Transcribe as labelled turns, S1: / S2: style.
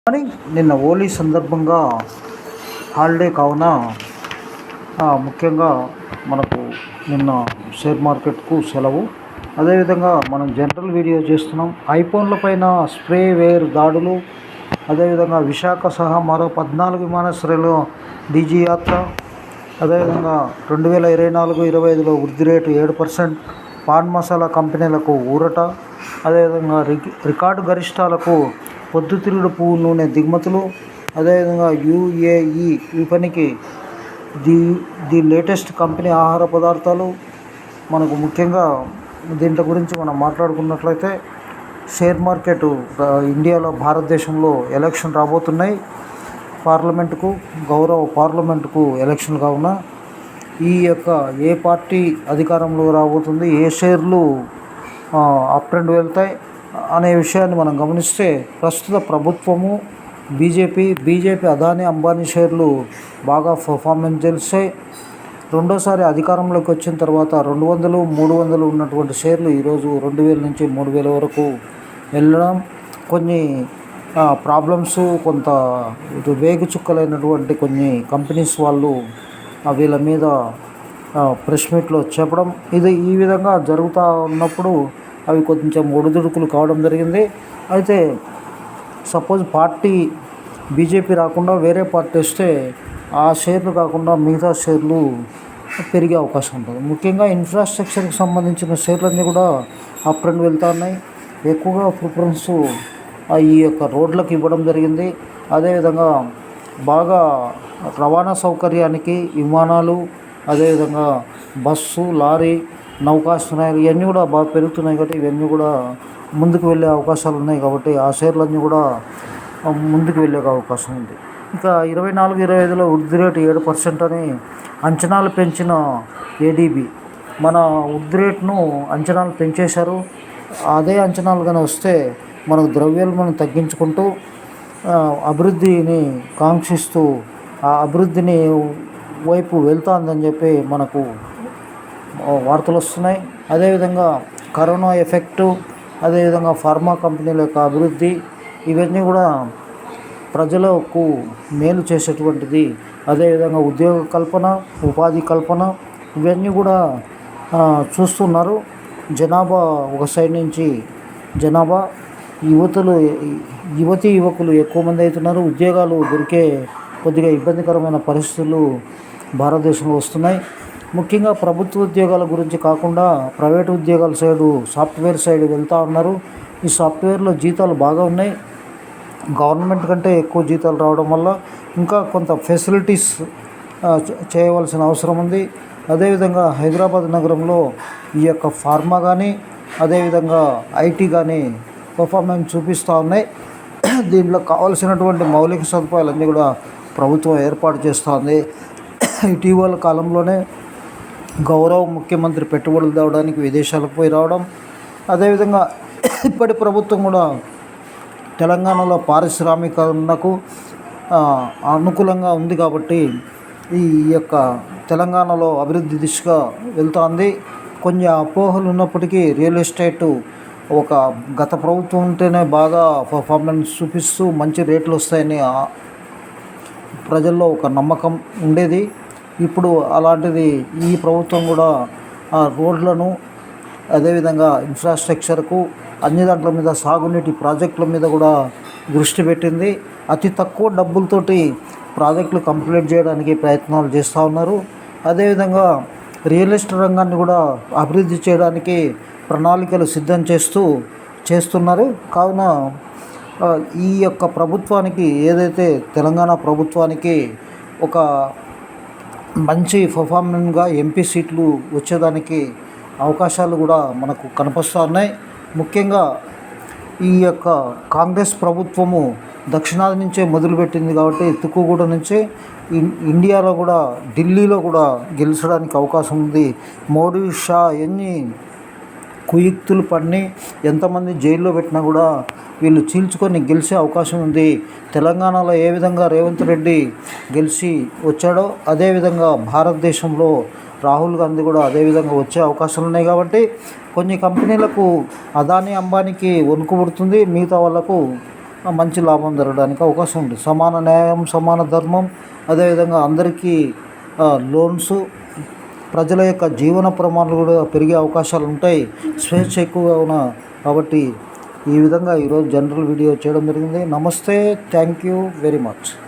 S1: కానీ నిన్న హోలీ సందర్భంగా హాలిడే కావున ముఖ్యంగా మనకు నిన్న షేర్ మార్కెట్కు సెలవు. అదేవిధంగా మనం జనరల్ వీడియో చేస్తున్నాం. ఐఫోన్ల పైన స్ప్రేవేర్ దాడులు, అదేవిధంగా విశాఖ సహా మరో 14 విమానాశ్రయాల్లో డీజీ యాత్ర, అదేవిధంగా 2024-25లో వృద్ధి రేటు 7%, పాన్ మసాలా కంపెనీలకు ఊరట, అదేవిధంగా రికార్డు గరిష్టాలకు పొద్దుతిరుగుడు పువ్వు నూనె దిగుమతులు, అదేవిధంగా యుఏఈ విపణికి ది లేటెస్ట్ కంపెనీ ఆహార పదార్థాలు. మనకు ముఖ్యంగా దీంట్లో గురించి మనం మాట్లాడుకున్నట్లయితే షేర్ మార్కెట్ ఇండియాలో భారతదేశంలో ఎలక్షన్ రాబోతున్నాయి. పార్లమెంటుకు ఎలక్షన్ కావున ఈ యొక్క ఏ పార్టీ అధికారంలో రాబోతుంది, ఏ షేర్లు అప్ ట్రెండ్ వెళ్తాయి అనే విషయాన్ని మనం గమనిస్తే ప్రస్తుత ప్రభుత్వము బీజేపీ అదానీ అంబానీ షేర్లు బాగా పర్ఫార్మెన్స్ చేస్తాయి. రెండోసారి అధికారంలోకి వచ్చిన తర్వాత 200, 300 ఉన్నటువంటి షేర్లు ఈరోజు 2000 నుంచి 3000 వరకు వెళ్ళడం, కొన్ని ప్రాబ్లమ్స్, కొంత వేగు చుక్కలైనటువంటి కొన్ని కంపెనీస్ వాళ్ళు వీళ్ళ మీద ప్రెస్ మీట్లో చెప్పడం, ఈ విధంగా జరుగుతూ ఉన్నప్పుడు అవి కొంచెం ఒడిదుడుకులు కావడం జరిగింది. అయితే సపోజ్ పార్టీ బీజేపీ రాకుండా వేరే పార్టీ వస్తే ఆ షేర్లు కాకుండా మిగతా షేర్లు పెరిగే అవకాశం ఉంటుంది. ముఖ్యంగా ఇన్ఫ్రాస్ట్రక్చర్కి సంబంధించిన షేర్లన్నీ కూడా అప్ ట్రెండ్ వెళ్తూ ఉన్నాయి. ఎక్కువగా ప్రిఫరెన్స్ ఈ యొక్క రోడ్లకు ఇవ్వడం జరిగింది. అదేవిధంగా బాగా రవాణా సౌకర్యానికి విమానాలు, అదేవిధంగా బస్సు, లారీ, నౌకాశ్రయాలు ఇవన్నీ కూడా బాగా పెరుగుతున్నాయి కాబట్టి ఇవన్నీ కూడా ముందుకు వెళ్ళే అవకాశాలు ఉన్నాయి. కాబట్టి ఆ షేర్లన్నీ కూడా ముందుకు వెళ్ళే అవకాశం ఉంది. ఇంకా 24-25లో వృద్ధి రేటు 7% అని అంచనాలు పెంచిన ఏడీబీ మన వృద్ధి రేటును అంచనాలు పెంచేశారు. అదే అంచనాలు కానీ వస్తే మనకు ద్రవ్యోల్బణం తగ్గించుకుంటూ అభివృద్ధిని కాంక్షిస్తూ ఆ అభివృద్ధిని వైపు వెళ్తుందని చెప్పి మనకు వార్తలు వస్తున్నాయి. అదేవిధంగా కరోనా ఎఫెక్టు, అదేవిధంగా ఫార్మా కంపెనీల యొక్క అభివృద్ధి, ఇవన్నీ కూడా ప్రజలకు మేలు చేసేటువంటిది. అదేవిధంగా ఉద్యోగ కల్పన, ఉపాధి కల్పన, ఇవన్నీ కూడా చూస్తున్నారు. జనాభా ఒక సైడ్ నుంచి యువకులు ఎక్కువ మంది అవుతున్నారు. ఉద్యోగాలు దొరికే కొద్దిగా ఇబ్బందికరమైన పరిస్థితులు భారతదేశంలో వస్తున్నాయి. ముఖ్యంగా ప్రభుత్వ ఉద్యోగాల గురించి కాకుండా ప్రైవేటు ఉద్యోగాల సైడు, సాఫ్ట్వేర్ సైడ్ వెళ్తూ ఉన్నారు. ఈ సాఫ్ట్వేర్లో జీతాలు బాగా ఉన్నాయి. గవర్నమెంట్ కంటే ఎక్కువ జీతాలు రావడం వల్ల ఇంకా కొంత ఫెసిలిటీస్ చేయవలసిన అవసరం ఉంది. అదేవిధంగా హైదరాబాద్ నగరంలో ఈ యొక్క ఫార్మా కానీ, అదేవిధంగా ఐటీ కానీ పర్ఫార్మెన్స్ చూపిస్తూ ఉన్నాయి. దీంట్లో కావాల్సినటువంటి మౌలిక సదుపాయాలన్నీ కూడా ప్రభుత్వం ఏర్పాటు చేస్తుంది. ఇటీవల కాలంలోనే గౌరవ ముఖ్యమంత్రి పెట్టుబడులు తేవడానికి విదేశాలకు పోయి రావడం, అదేవిధంగా ఇప్పటి ప్రభుత్వం కూడా తెలంగాణలో పారిశ్రామికరణకు అనుకూలంగా ఉంది కాబట్టి ఈ యొక్క తెలంగాణలో అభివృద్ధి దిశగా వెళ్తోంది. కొన్ని అపోహలు ఉన్నప్పటికీ రియల్ ఎస్టేటు గత ప్రభుత్వం ఉంటేనే బాగా పర్ఫార్మెన్స్ చూపిస్తూ మంచి రేట్లు వస్తాయని ప్రజల్లో ఒక నమ్మకం ఉండేది. ఇప్పుడు అలాంటిది ఈ ప్రభుత్వం కూడా రోడ్లను, అదేవిధంగా ఇన్ఫ్రాస్ట్రక్చర్కు, అన్ని దాంట్ల మీద, సాగునీటి ప్రాజెక్టుల మీద కూడా దృష్టి పెట్టింది. అతి తక్కువ డబ్బులతోటి ప్రాజెక్టులు కంప్లీట్ చేయడానికి ప్రయత్నాలు చేస్తూ ఉన్నారు. అదేవిధంగా రియల్ ఎస్టేట్ రంగాన్ని కూడా అభివృద్ధి చేయడానికి ప్రణాళికలు సిద్ధం చేస్తున్నారు. కావున ఈ యొక్క ప్రభుత్వానికి, ఏదైతే తెలంగాణ ప్రభుత్వానికి ఒక మంచి పర్ఫార్మెన్స్గా ఎంపీ సీట్లు వచ్చేదానికి అవకాశాలు కూడా మనకు కనిపిస్తూ ఉన్నాయి. ముఖ్యంగా ఈ యొక్క కాంగ్రెస్ ప్రభుత్వము దక్షిణాది నుంచే మొదలుపెట్టింది కాబట్టి తుక్కుగూడ నుంచే ఇండియాలో కూడా, ఢిల్లీలో కూడా గెలిచడానికి అవకాశం ఉంది. మోడీ, షా ఎన్ని కుయుక్తులు పడిని ఎంతమంది జైల్లో పెట్టినా కూడా వీళ్ళు చీల్చుకొని గెలిచే అవకాశం ఉంది. తెలంగాణలో ఏ విధంగా రేవంత్ రెడ్డి గెలిచి వచ్చాడో అదేవిధంగా భారతదేశంలో రాహుల్ గాంధీ కూడా అదేవిధంగా వచ్చే అవకాశాలు ఉన్నాయి. కాబట్టి కొన్ని కంపెనీలకు అదానీ అంబానీకి వణుకు పుడుతుంది, మిగతా వాళ్ళకు మంచి లాభం జరగడానికి అవకాశం ఉంది. సమాన న్యాయం, సమాన ధర్మం, అదేవిధంగా అందరికీ లోన్స్, ప్రజల యొక్క జీవన ప్రమాణాలు కూడా పెరిగే అవకాశాలు ఉంటాయి. స్వేచ్ఛ ఎక్కువగా కాబట్టి ఈ విధంగా ఈరోజు జనరల్ వీడియో చేయడం జరిగింది. నమస్తే, థ్యాంక్ యూ వెరీ మచ్.